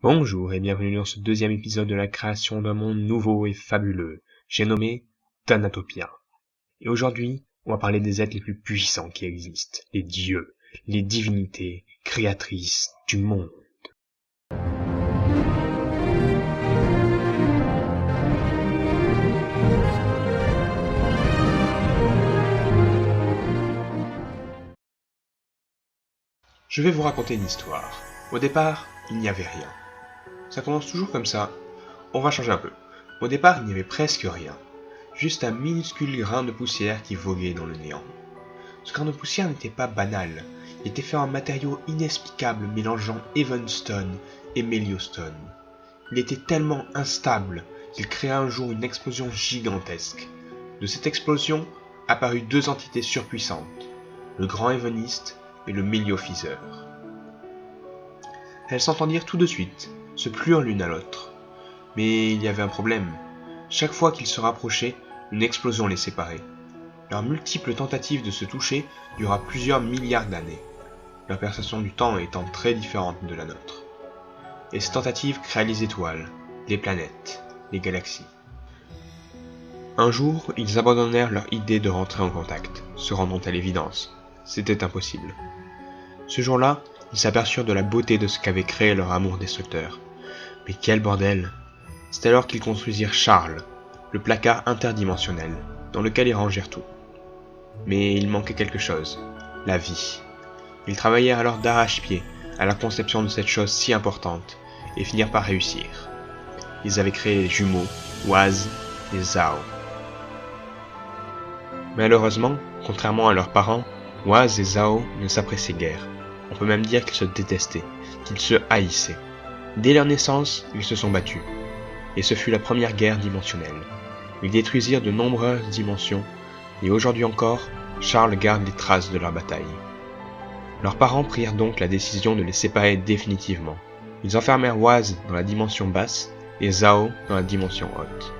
Bonjour et bienvenue dans ce deuxième épisode de la création d'un monde nouveau et fabuleux, j'ai nommé Thanatopia. Et aujourd'hui, on va parler des êtres les plus puissants qui existent, les dieux, les divinités, créatrices du monde. Je vais vous raconter une histoire. Au départ, il n'y avait rien. Ça commence toujours comme ça. On va changer un peu. Au départ, il n'y avait presque rien. Juste un minuscule grain de poussière qui voguait dans le néant. Ce grain de poussière n'était pas banal. Il était fait en matériaux inexplicables mélangeant Evenstone et Meliostone. Il était tellement instable qu'il créa un jour une explosion gigantesque. De cette explosion apparurent deux entités surpuissantes, le grand Evenist et le Meliophiseur. Elles s'entendirent tout de suite, se plurent l'une à l'autre. Mais il y avait un problème. Chaque fois qu'ils se rapprochaient, une explosion les séparait. Leurs multiples tentatives de se toucher dura plusieurs milliards d'années, leur perception du temps étant très différente de la nôtre. Et ces tentatives créaient les étoiles, les planètes, les galaxies. Un jour, ils abandonnèrent leur idée de rentrer en contact, se rendant à l'évidence. C'était impossible. Ce jour-là, ils s'aperçurent de la beauté de ce qu'avait créé leur amour destructeur. Mais quel bordel! C'est alors qu'ils construisirent Charles, le placard interdimensionnel, dans lequel ils rangèrent tout. Mais il manquait quelque chose, la vie. Ils travaillèrent alors d'arrache-pied à la conception de cette chose si importante, et finirent par réussir. Ils avaient créé les jumeaux, Waz et Zao. Malheureusement, contrairement à leurs parents, Waz et Zao ne s'appréciaient guère. On peut même dire qu'ils se détestaient, qu'ils se haïssaient. Dès leur naissance, ils se sont battus. Et ce fut la première guerre dimensionnelle. Ils détruisirent de nombreuses dimensions, et aujourd'hui encore, Charles garde les traces de leur bataille. Leurs parents prirent donc la décision de les séparer définitivement. Ils enfermèrent Waz dans la dimension basse et Zao dans la dimension haute.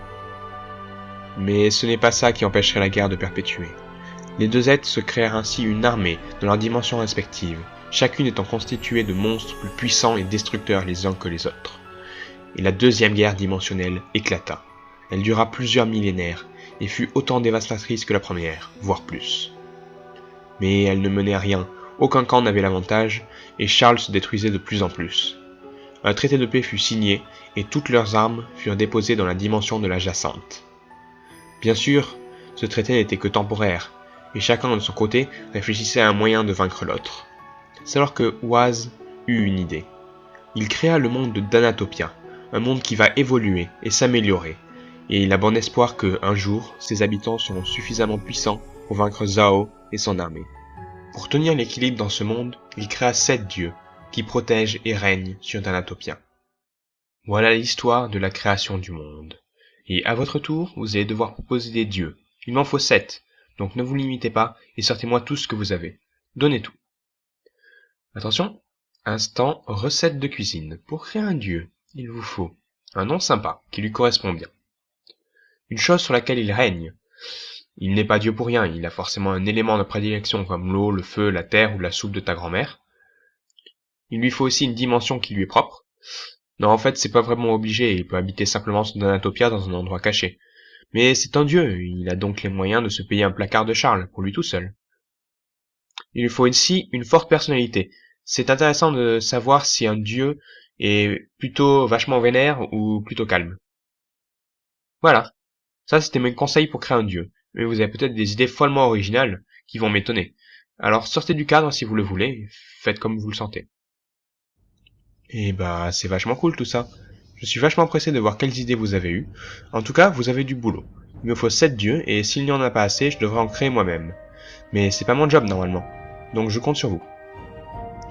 Mais ce n'est pas ça qui empêcherait la guerre de perpétuer. Les deux êtres se créèrent ainsi une armée dans leurs dimensions respectives, chacune étant constituée de monstres plus puissants et destructeurs les uns que les autres. Et la deuxième guerre dimensionnelle éclata. Elle dura plusieurs millénaires et fut autant dévastatrice que la première, voire plus. Mais elle ne menait à rien, aucun camp n'avait l'avantage, et Charles se détruisait de plus en plus. Un traité de paix fut signé, et toutes leurs armes furent déposées dans la dimension de la jacente. Bien sûr, ce traité n'était que temporaire, et chacun de son côté réfléchissait à un moyen de vaincre l'autre. C'est alors que Waz eut une idée. Il créa le monde de Thanatopia, un monde qui va évoluer et s'améliorer, et il a bon espoir que, un jour, ses habitants seront suffisamment puissants pour vaincre Zao et son armée. Pour tenir l'équilibre dans ce monde, il créa 7 dieux, qui protègent et règnent sur Thanatopia. Voilà l'histoire de la création du monde. Et à votre tour, vous allez devoir proposer des dieux. Il m'en faut 7, donc ne vous limitez pas et sortez-moi tout ce que vous avez. Donnez tout. Attention, instant recette de cuisine. Pour créer un dieu, il vous faut un nom sympa, qui lui correspond bien. Une chose sur laquelle il règne. Il n'est pas dieu pour rien, il a forcément un élément de prédilection comme l'eau, le feu, la terre ou la soupe de ta grand-mère. Il lui faut aussi une dimension qui lui est propre. Non, en fait, c'est pas vraiment obligé, il peut habiter simplement sur Thanatopia dans un endroit caché. Mais c'est un dieu, il a donc les moyens de se payer un placard de Charles, pour lui tout seul. Il lui faut aussi une forte personnalité. C'est intéressant de savoir si un dieu est plutôt vachement vénère ou plutôt calme. Voilà. Ça, c'était mes conseils pour créer un dieu. Mais vous avez peut-être des idées follement originales qui vont m'étonner. Alors sortez du cadre si vous le voulez, faites comme vous le sentez. Et bah, c'est vachement cool tout ça. Je suis vachement pressé de voir quelles idées vous avez eues. En tout cas, vous avez du boulot. Il me faut 7 dieux, et s'il n'y en a pas assez, je devrais en créer moi-même. Mais c'est pas mon job normalement. Donc je compte sur vous.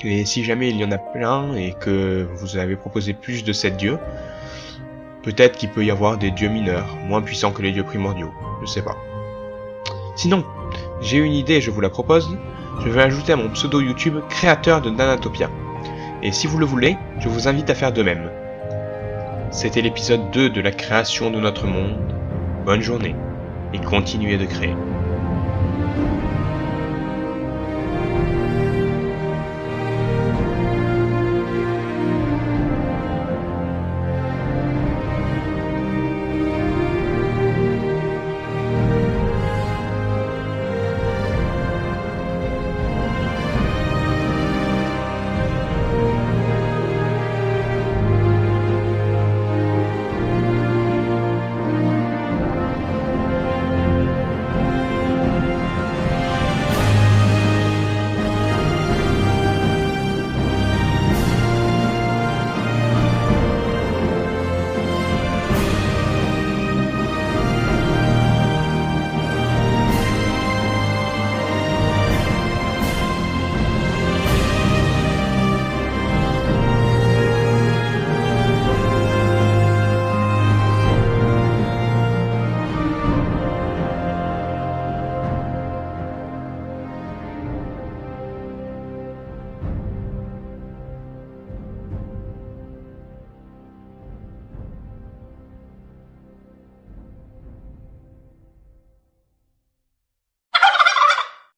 Et si jamais il y en a plein, et que vous avez proposé plus de 7 dieux, peut-être qu'il peut y avoir des dieux mineurs, moins puissants que les dieux primordiaux. Je sais pas. Sinon, j'ai une idée et je vous la propose. Je vais ajouter à mon pseudo YouTube créateur de Thanatopia. Et si vous le voulez, je vous invite à faire de même. C'était l'épisode 2 de la création de notre monde. Bonne journée, et continuez de créer.